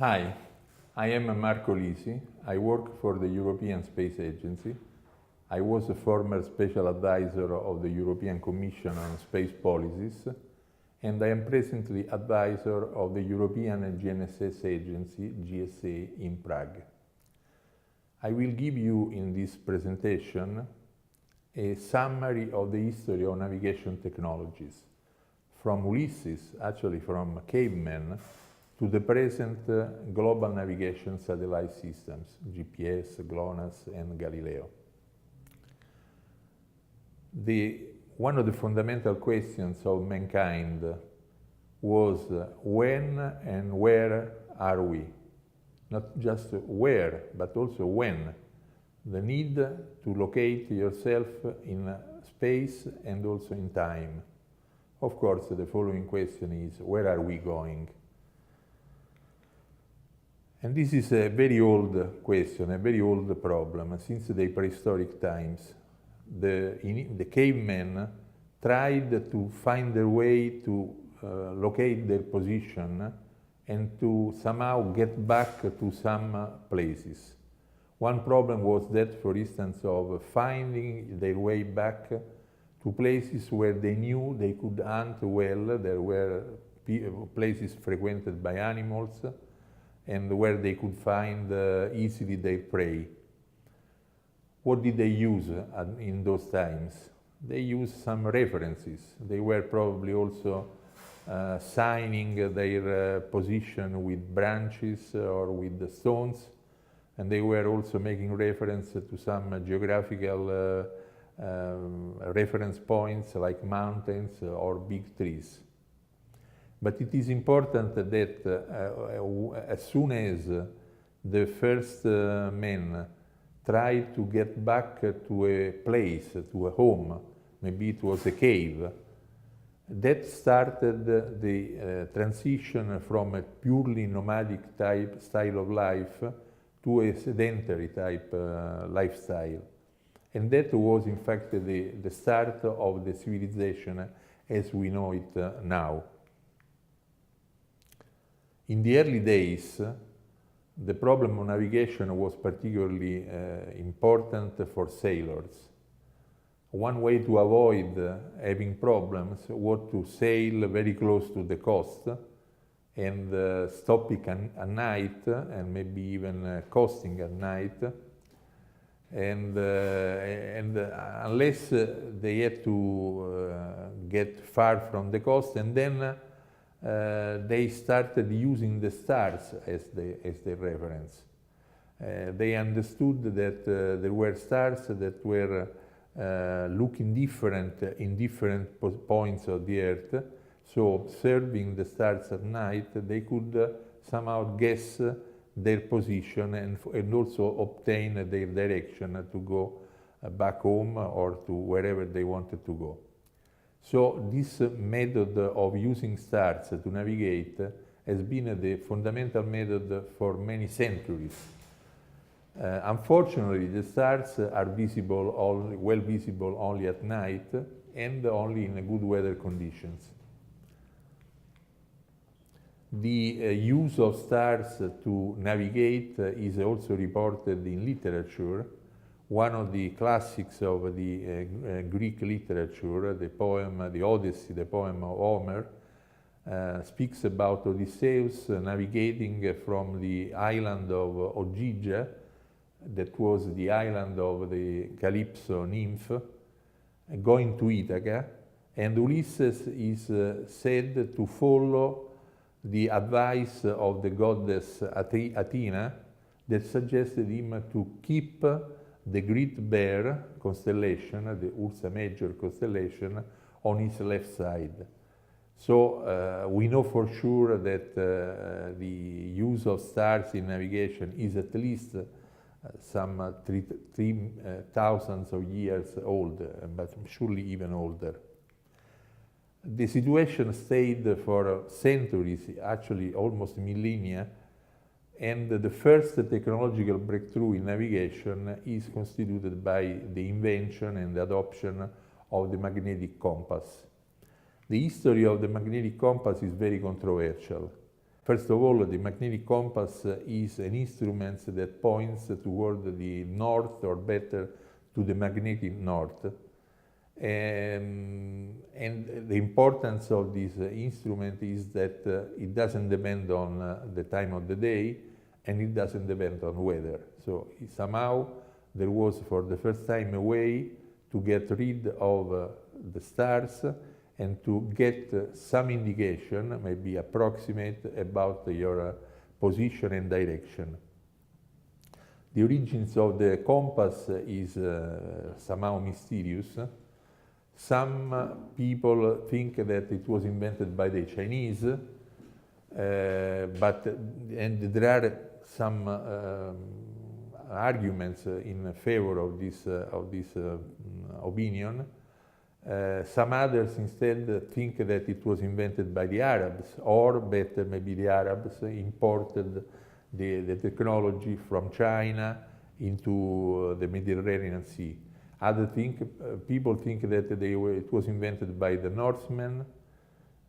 Hi, I am Marco Lisi. I work for the European Space Agency. I was a former special advisor of the European Commission on Space Policies, and I am presently advisor of the European GNSS Agency, GSA, in Prague. I will give you in this presentation a summary of the history of navigation technologies, from Ulysses, actually from cavemen, to the present global navigation satellite systems, GPS, GLONASS, and Galileo. One of the fundamental questions of mankind was when and where are we? Not just where, but also when. The need to locate yourself in space and also in time. Of course, the following question is, where are we going? And this is a very old question, a very old problem. Since the prehistoric times, the cavemen tried to find their way to locate their position and to somehow get back to some places. One problem was that, for instance, of finding their way back to places where they knew they could hunt well. There were places frequented by animals, and where they could find easily their prey. What did they use in those times? They used some references. They were probably also signing their position with branches or with stones, and they were also making reference to some geographical reference points like mountains or big trees. But it is important that as soon as the first men tried to get back to a place, to a home, maybe it was a cave, that started the transition from a purely nomadic type style of life to a sedentary type lifestyle. And that was in fact the start of the civilization as we know it now. In the early days, the problem of navigation was particularly important for sailors. One way to avoid having problems was to sail very close to the coast and stopping at night, and maybe even coasting at night. And unless they had to get far from the coast, and then they started using the stars as their reference. They understood that there were stars that were looking different in different points of the Earth. So observing the stars at night, they could somehow guess their position and also obtain their direction to go back home or to wherever they wanted to go. So this method of using stars to navigate has been the fundamental method for many centuries. Unfortunately, the stars are well visible only at night and only in good weather conditions. The use of stars to navigate is also reported in literature. One of the classics of the Greek literature, the Odyssey, the poem of Homer, speaks about Odysseus navigating from the island of Ogygia, that was the island of the Calypso nymph, going to Ithaca, and Ulysses is said to follow the advice of the goddess Athena that suggested him to keep the Great Bear constellation, the Ursa Major constellation, on his left side. So we know for sure that the use of stars in navigation is at least some 3,000 of years old, but surely even older. The situation stayed for centuries, actually almost millennia, and the first technological breakthrough in navigation is constituted by the invention and adoption of the magnetic compass. The history of the magnetic compass is very controversial. First of all, the magnetic compass is an instrument that points toward the north, or better, to the magnetic north. And the importance of this instrument is that it doesn't depend on the time of the day, and it doesn't depend on weather. So somehow there was for the first time a way to get rid of the stars and to get some indication, maybe approximate, about your position and direction. The origins of the compass is somehow mysterious. Some people think that it was invented by the Chinese, and there are some arguments in favor of this opinion. Some others instead think that it was invented by the Arabs, or better, maybe the Arabs imported the technology from China into the Mediterranean Sea. Other people think that it was invented by the Norsemen,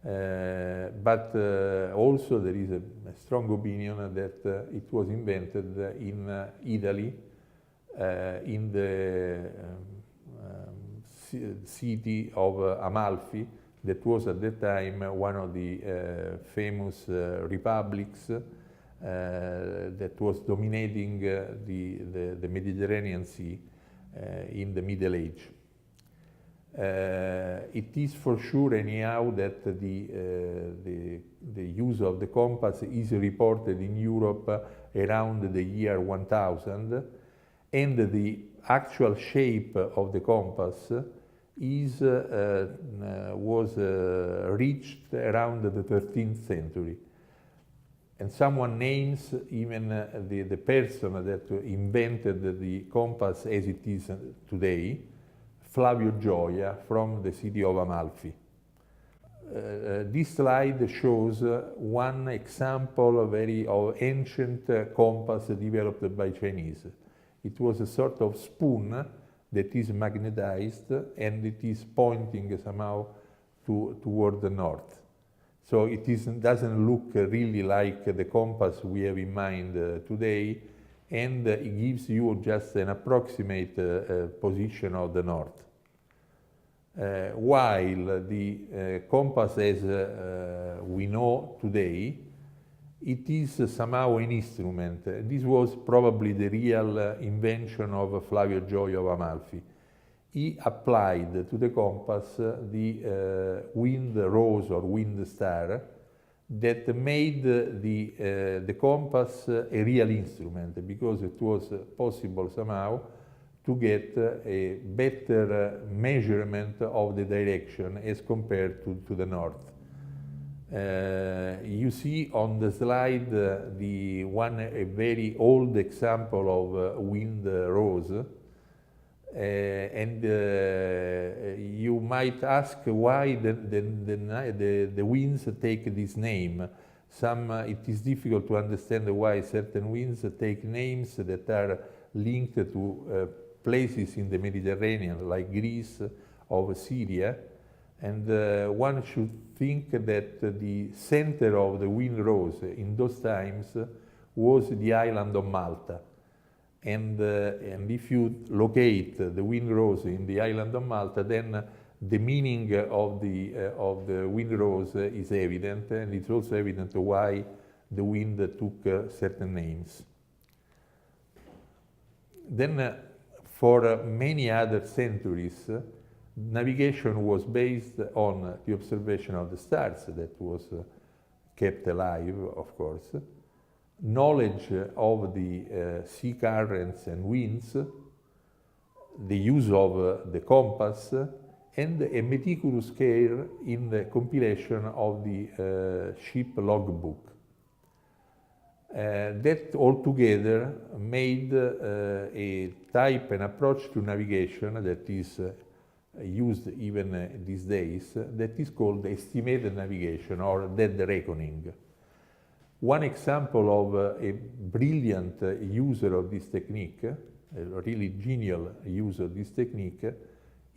but also there is a strong opinion that it was invented in Italy, in the city of Amalfi, that was at that time one of the famous republics that was dominating the Mediterranean Sea in the Middle Age. It is for sure anyhow that the use of the compass is reported in Europe around the year 1000, and the actual shape of the compass was reached around the 13th century. And someone names even the person that invented the compass as it is today, Flavio Gioia, from the city of Amalfi. This slide shows one example of ancient compass developed by Chinese. It was a sort of spoon that is magnetized, and it is pointing somehow toward the north. So it doesn't look really like the compass we have in mind today, and it gives you just an approximate position of the north. While the compass as we know today, it is somehow an instrument. This was probably the real invention of Flavio Gioia of Amalfi. He applied to the compass the wind rose or wind star that made the compass a real instrument, because it was possible somehow to get a better measurement of the direction as compared to the north. You see on the slide a very old example of wind rose. And you might ask why the winds take this name. It is difficult to understand why certain winds take names that are linked to places in the Mediterranean, like Greece or Syria. And one should think that the center of the wind rose in those times was the island of Malta. And if you locate the wind rose in the island of Malta, then the meaning of the wind rose is evident, and it's also evident why the wind took certain names. Then, for many other centuries, navigation was based on the observation of the stars that was kept alive, of course. Knowledge of the sea currents and winds, the use of the compass, and a meticulous care in the compilation of the ship logbook. That altogether made a type and approach to navigation that is used even these days, that is called estimated navigation or dead reckoning. One example of a brilliant user of this technique, a really genial user of this technique,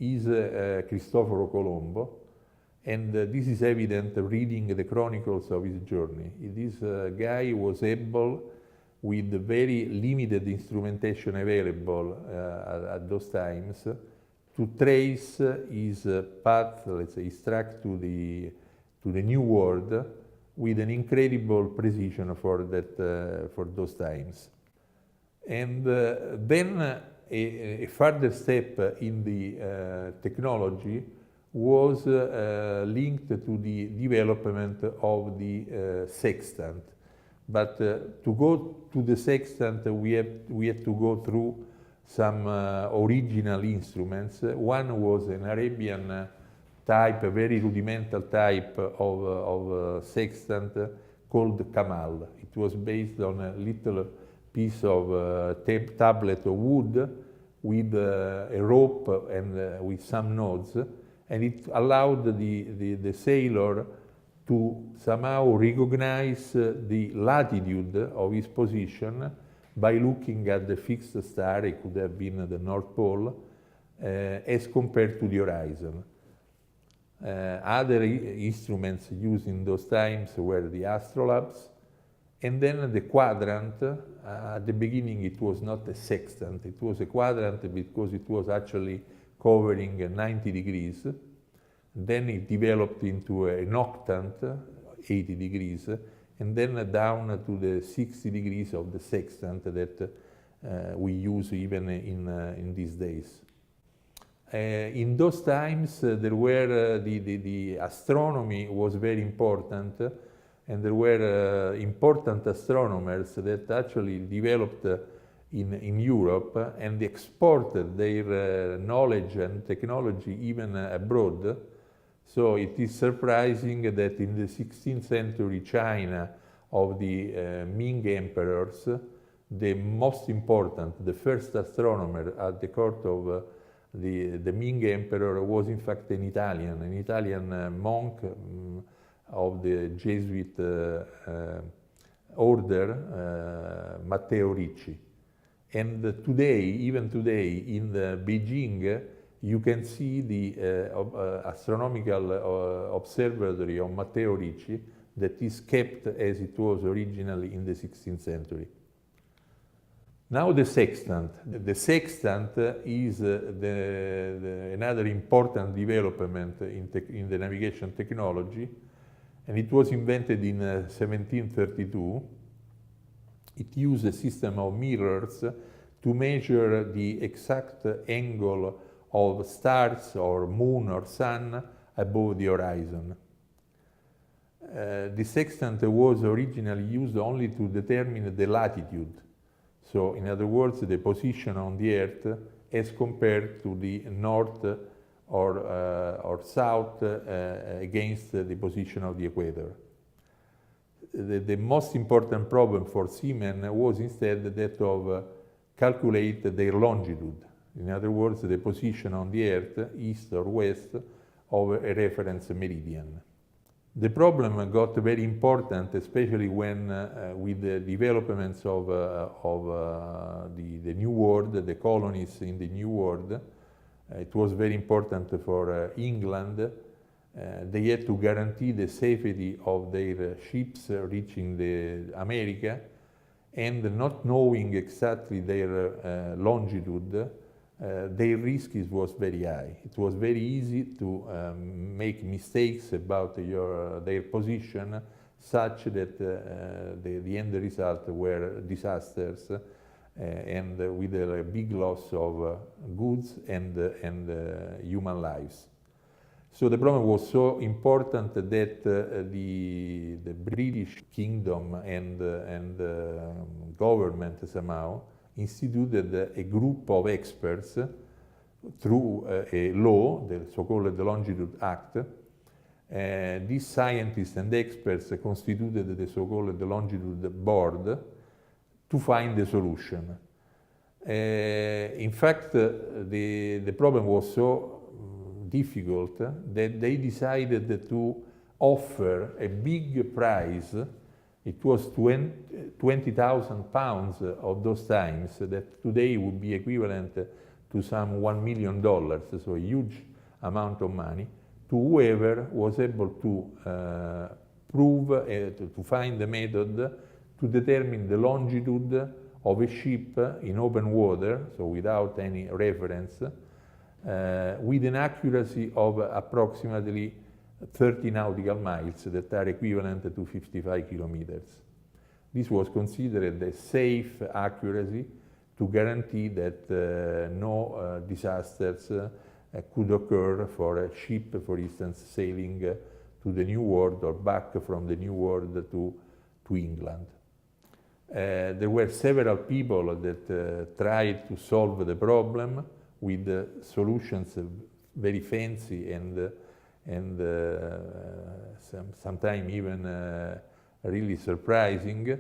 is Cristoforo Colombo, And this is evident reading the chronicles of his journey. This guy was able, with the very limited instrumentation available at those times, to trace his path, let's say, his track to the New World with an incredible precision for those times. And then a further step in the technology was linked to the development of the sextant. But to go to the sextant, we had to go through some original instruments. One was an Arabian type, a very rudimental type of sextant called Kamal. It was based on a little piece of tablet of wood with a rope and with some nodes, and it allowed the sailor to somehow recognize the latitude of his position by looking at the fixed star. It could have been the North Pole, as compared to the horizon. Other instruments used in those times were the astrolabes, and then the quadrant. At the beginning it was not a sextant, it was a quadrant because it was actually covering 90 degrees. Then it developed into an octant, 80 degrees, and then down to the 60 degrees of the sextant that we use even in these days. In those times, there were the astronomy was very important, and there were important astronomers that actually developed in Europe and exported their knowledge and technology even abroad. So it is surprising that in the 16th century China of the Ming emperors, the most important, the first astronomer at the court of the Ming emperor was in fact an Italian monk of the Jesuit order, Matteo Ricci. And today, even today, in Beijing, you can see the astronomical observatory of Matteo Ricci that is kept as it was originally in the 16th century. Now the sextant. The sextant is another important development in the navigation technology, and it was invented in 1732. It used a system of mirrors to measure the exact angle of stars or moon or sun above the horizon. The sextant was originally used only to determine the latitude. So, in other words, the position on the Earth as compared to the north or south against the position of the equator. The most important problem for seamen was instead that of calculate their longitude. In other words, the position on the Earth, east or west, of a reference meridian. The problem got very important, especially when, with the developments of the New World, the colonies in the New World. It was very important for England. They had to guarantee the safety of their ships reaching America, and not knowing exactly their longitude, their risk was very high. It was very easy to make mistakes about their position, such that the end result were disasters and with a big loss of goods and human lives. So the problem was so important that the British Kingdom and government somehow instituted a group of experts through a law, the so-called Longitude Act. These scientists and experts constituted the so-called Longitude Board to find a solution. In fact, the problem was so difficult that they decided to offer a big prize. It was 20,000 pounds of those times, that today would be equivalent to some $1 million, so a huge amount of money, to whoever was able to to find the method to determine the longitude of a ship in open water, so without any reference, with an accuracy of approximately 30 nautical miles that are equivalent to 55 kilometers. This was considered a safe accuracy to guarantee that no disasters could occur for a ship, for instance, sailing to the New World or back from the New World to England. There were several people that tried to solve the problem with solutions very fancy and sometimes even really surprising.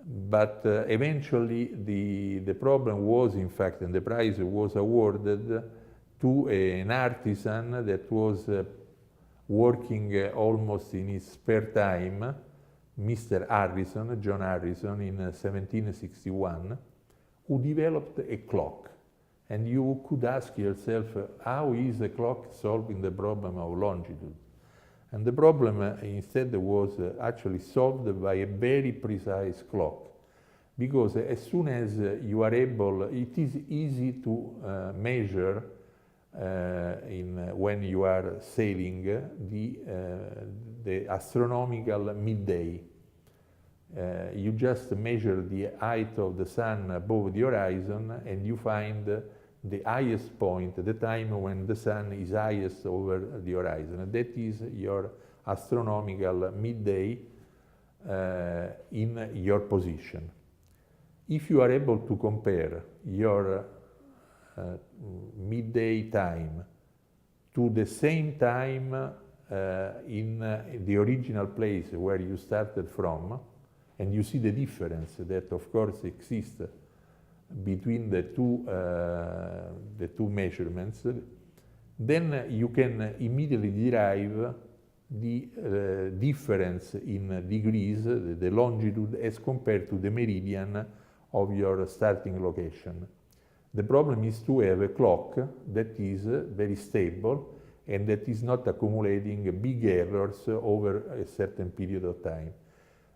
But eventually the problem was, in fact, and the prize was awarded to an artisan that was working almost in his spare time, Mr. Harrison, John Harrison, in 1761, who developed a clock. And you could ask yourself, how is a clock solving the problem of longitude? And the problem instead was actually solved by a very precise clock. Because as soon as you are able, it is easy to measure when you are sailing the astronomical midday. You just measure the height of the sun above the horizon and you find the highest point, the time when the sun is highest over the horizon. That is your astronomical midday in your position. If you are able to compare your midday time to the same time in the original place where you started from, and you see the difference that of course exists between the two measurements, then you can immediately derive the difference in degrees, the longitude, as compared to the meridian of your starting location. The problem is to have a clock that is very stable and that is not accumulating big errors over a certain period of time.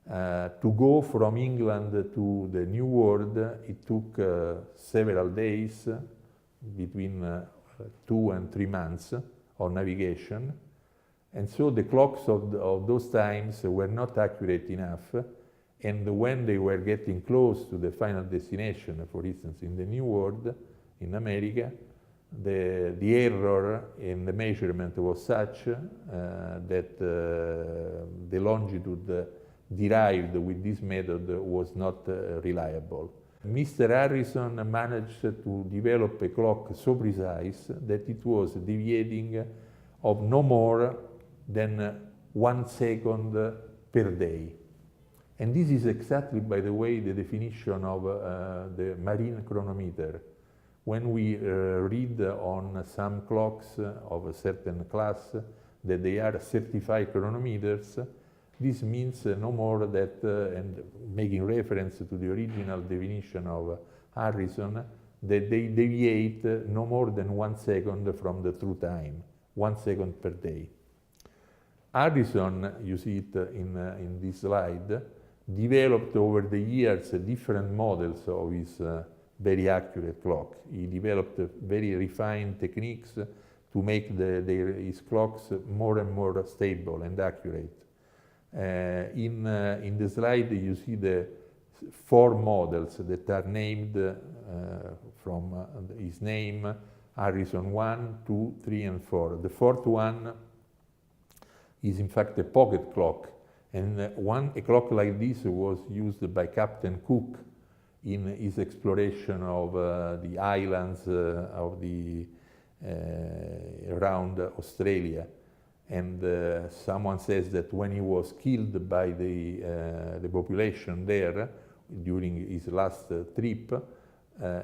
To go from England to the New World, it took several days, between 2 and 3 months of navigation. And so the clocks of those times were not accurate enough. And when they were getting close to the final destination, for instance, in the New World, in America, the error in the measurement was such that the longitude derived with this method was not reliable. Mr. Harrison managed to develop a clock so precise that it was deviating of no more than 1 second per day. And this is exactly, by the way, the definition of the marine chronometer. When we read on some clocks of a certain class that they are certified chronometers, this means no more that, and making reference to the original definition of Harrison, that they deviate no more than 1 second from the true time, 1 second per day. Harrison, you see it in this slide, developed over the years different models of his very accurate clock. He developed very refined techniques to make his clocks more and more stable and accurate. In the slide you see the 4 models that are named from his name, Harrison 1, 2, 3 and 4. The 4th one is in fact a pocket clock, and a clock like this was used by Captain Cook in his exploration of the islands around Australia. And someone says that when he was killed by the population there during his last trip,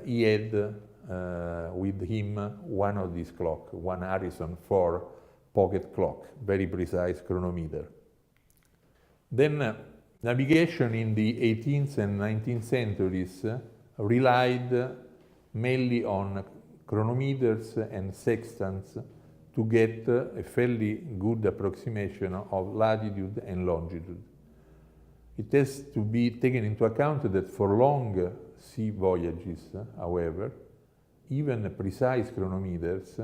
he had with him one of these clocks, one Harrison 4 pocket clock, very precise chronometer. Then navigation in the 18th and 19th centuries relied mainly on chronometers and sextants to get a fairly good approximation of latitude and longitude. It has to be taken into account that for long sea voyages, however, even precise chronometers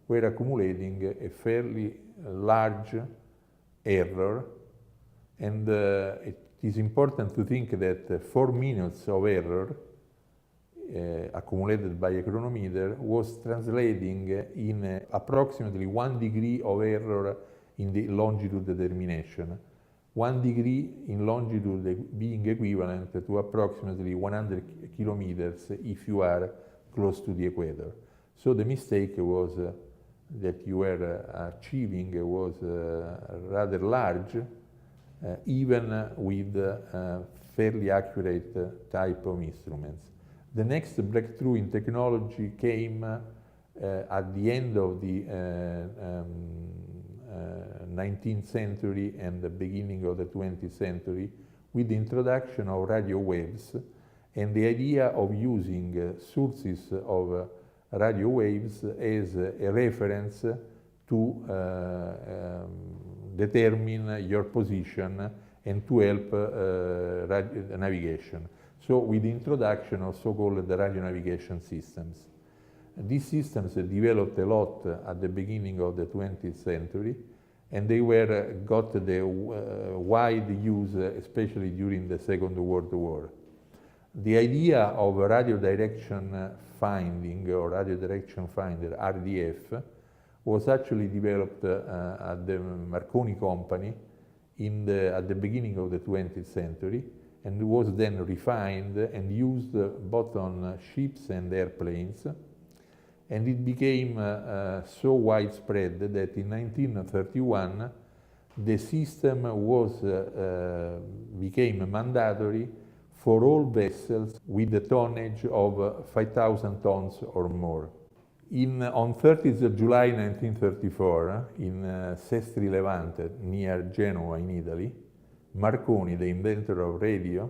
were accumulating a fairly large error, and it is important to think that 4 minutes of error accumulated by a chronometer was translating in approximately 1 degree of error in the longitude determination. 1 degree in longitude being equivalent to approximately 100 kilometers if you are close to the equator. So the mistake was that you were achieving was rather large, even with fairly accurate type of instruments. The next breakthrough in technology came at the end of the 19th century and the beginning of the 20th century with the introduction of radio waves and the idea of using sources of radio waves as a reference to determine your position and to help navigation. So with the introduction of so-called radio navigation systems. These systems developed a lot at the beginning of the 20th century, and they got the wide use, especially during the Second World War. The idea of radio direction finding, or radio direction finder, RDF, was actually developed at the Marconi Company at the beginning of the 20th century, and was then refined and used both on ships and airplanes. And it became so widespread that in 1931 the system became mandatory for all vessels with a tonnage of 5,000 tons or more. On 30th of July 1934, in Sestri Levante, near Genoa in Italy, Marconi, the inventor of radio,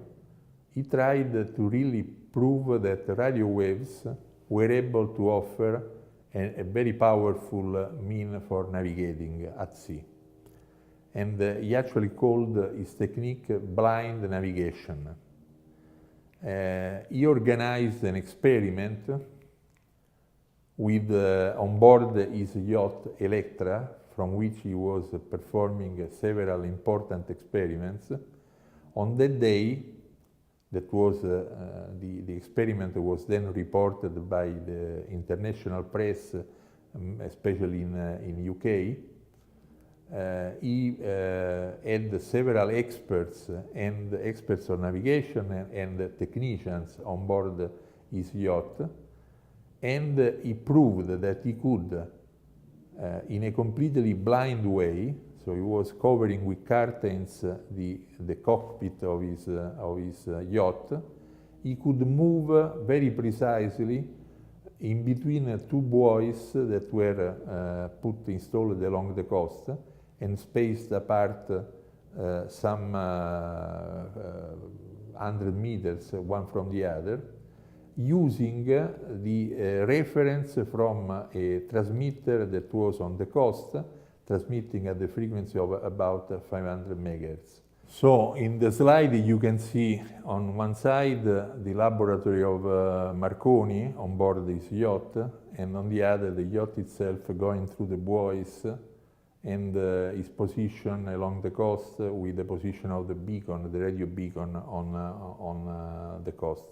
he tried to really prove that radio waves were able to offer a very powerful mean for navigating at sea. And he actually called his technique blind navigation. He organized an experiment with on board his yacht Electra, from which he was performing several important experiments. On that day, that was the experiment was then reported by the international press, especially in UK. He had several experts and experts on navigation and technicians on board his yacht, and he proved that he could, in a completely blind way, so he was covering with curtains the cockpit of his yacht. He could move very precisely in between two buoys that were installed along the coast and spaced apart some 100 meters one from the other, using the reference from a transmitter that was on the coast, transmitting at the frequency of about 500 megahertz. So in the slide you can see on one side the laboratory of Marconi on board his yacht, and on the other the yacht itself going through the buoys and its position along the coast with the position of the beacon, the radio beacon on the coast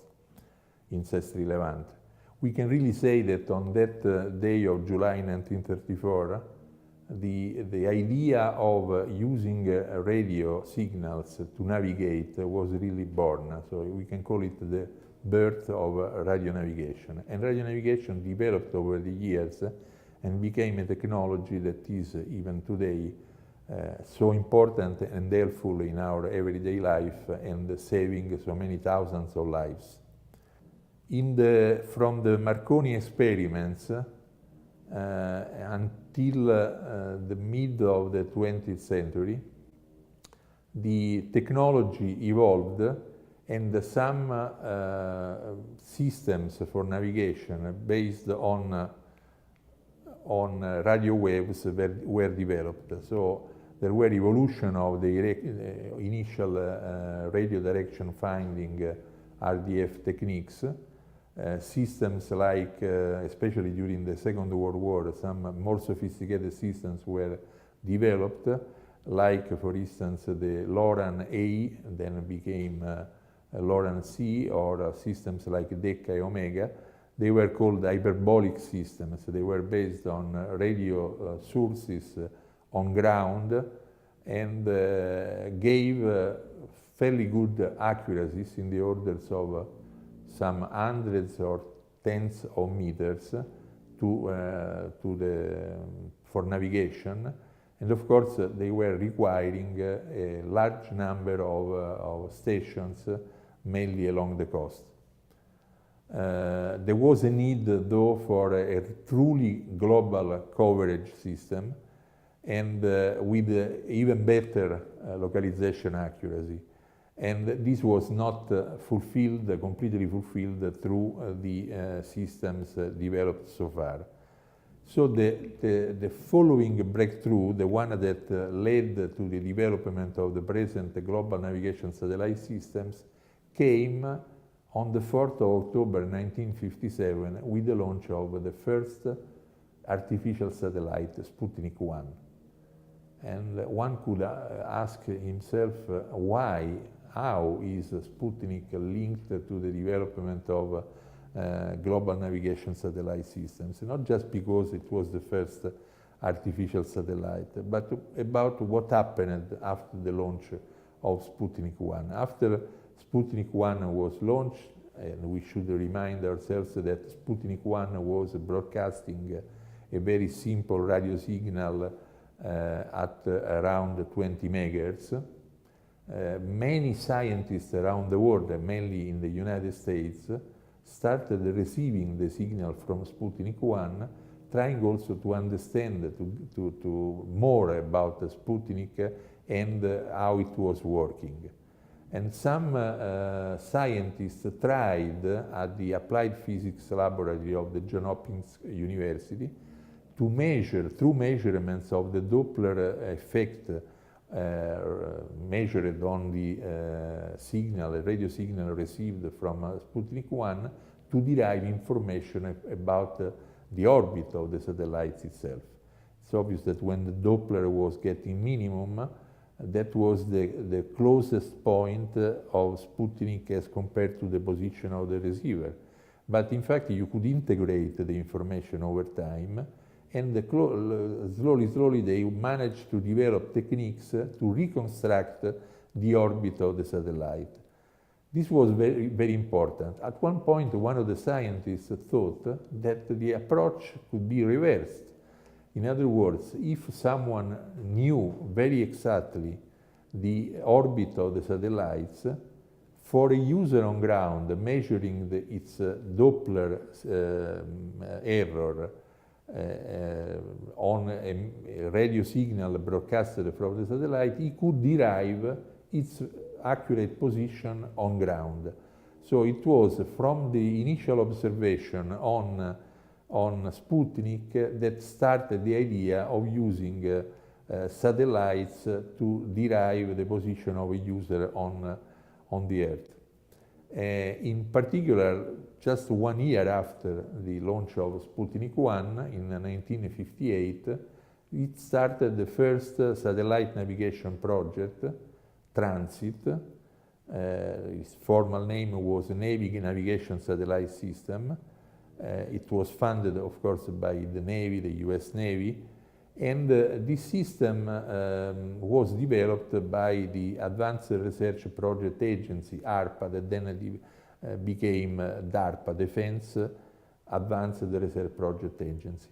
in Sestri Levante. We can really say that on that day of July 1934, the idea of using radio signals to navigate was really born. So we can call it the birth of radio navigation. And radio navigation developed over the years and became a technology that is even today so important and helpful in our everyday life and saving so many thousands of lives. From the Marconi experiments until the mid of the 20th century, the technology evolved, and some systems for navigation based on on radio waves were developed. So there were evolution of the initial radio direction finding RDF techniques. Systems like, especially during the Second World War, some more sophisticated systems were developed, like, for instance, the LORAN A, then became LORAN C, or systems like DECA Omega. They were called hyperbolic systems. They were based on radio sources on ground and gave fairly good accuracies in the orders of some hundreds or tens of meters for navigation. And of course, they were requiring a large number of stations, mainly along the coast. There was a need, though, for a truly global coverage system and with even better localization accuracy. And this was not completely fulfilled through the systems developed so far. So the following breakthrough, the one that led to the development of the present global navigation satellite systems, came on the 4th of October 1957 with the launch of the first artificial satellite, Sputnik 1. And one could ask himself how is Sputnik linked to the development of global navigation satellite systems, not just because it was the first artificial satellite, but about what happened after the launch of Sputnik 1. After Sputnik 1 was launched, and we should remind ourselves that Sputnik 1 was broadcasting a very simple radio signal at around 20 megahertz. Many scientists around the world, mainly in the United States, started receiving the signal from Sputnik 1, trying also to understand to more about Sputnik and how it was working. And some scientists tried at the Applied Physics Laboratory of the Johns Hopkins University to measure, through measurements of the Doppler effect measured on the radio signal received from Sputnik 1, to derive information about the orbit of the satellites itself. It's obvious that when the Doppler was getting minimum, that was the closest point of Sputnik as compared to the position of the receiver. But in fact, you could integrate the information over time, and slowly they managed to develop techniques to reconstruct the orbit of the satellite. This was very, very important. At one point, one of the scientists thought that the approach could be reversed. In other words, if someone knew very exactly the orbit of the satellites, for a user on ground measuring its Doppler error on a radio signal broadcasted from the satellite, he could derive its accurate position on ground. So it was from the initial observation on Sputnik that started the idea of using satellites to derive the position of a user on the Earth. In particular, just 1 year after the launch of Sputnik 1 in 1958, it started the first satellite navigation project, Transit. Its formal name was Navy Navigation Satellite System. It was funded, of course, by the Navy, the US Navy, and this system was developed by the Advanced Research Project Agency, ARPA, that then became DARPA, Defense Advanced Research Project Agency.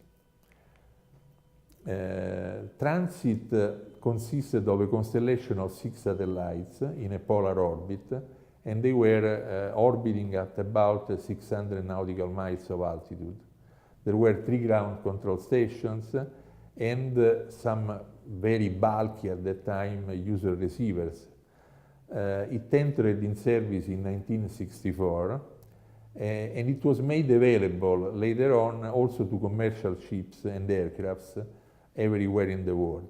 Transit consisted of a constellation of 6 satellites in a polar orbit, and they were orbiting at about 600 nautical miles of altitude. There were 3 ground control stations and some very bulky at that time user receivers. It entered in service in 1964, and it was made available later on also to commercial ships and aircrafts everywhere in the world.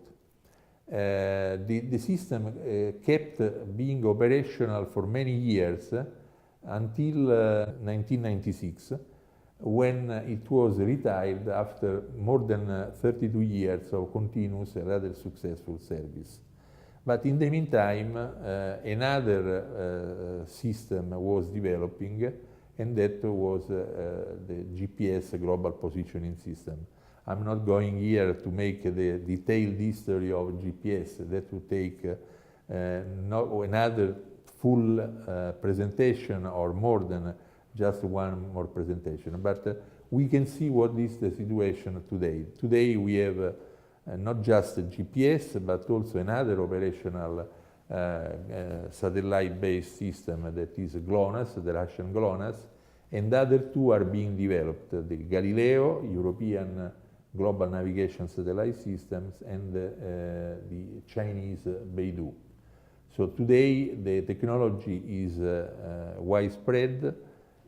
The system kept being operational for many years until 1996, when it was retired after more than 32 years of continuous and rather successful service. But in the meantime, another system was developing, and that was the GPS Global Positioning System. I'm not going here to make the detailed history of GPS. That would take another full presentation, or more than just one more presentation. But we can see what is the situation today. Today we have not just GPS, but also another operational satellite-based system that is GLONASS, the Russian GLONASS, and other two are being developed, the Galileo, European Global Navigation Satellite Systems, and the Chinese Beidou. So today the technology is widespread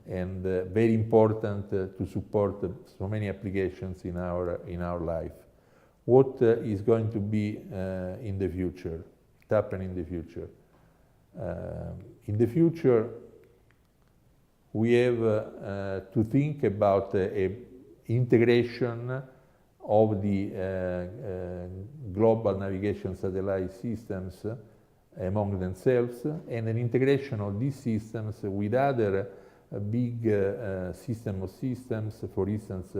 and very important to support so many applications in our life. What is going to be in the future, happen in the future? In the future, we have to think about integration of the global navigation satellite systems among themselves, and an integration of these systems with other big system of systems, for instance,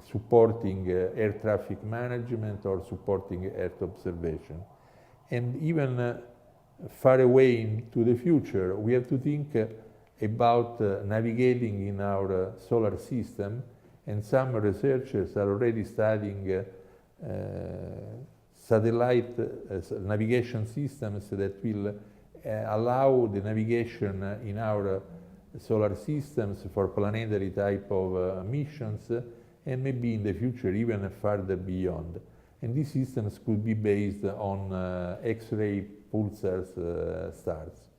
supporting air traffic management or supporting Earth observation. And even far away into the future, we have to think about navigating in our solar system, and some researchers are already studying satellite navigation systems that will allow the navigation in our solar systems for planetary type of missions, and maybe in the future even further beyond. And these systems could be based on X-ray pulsars stars.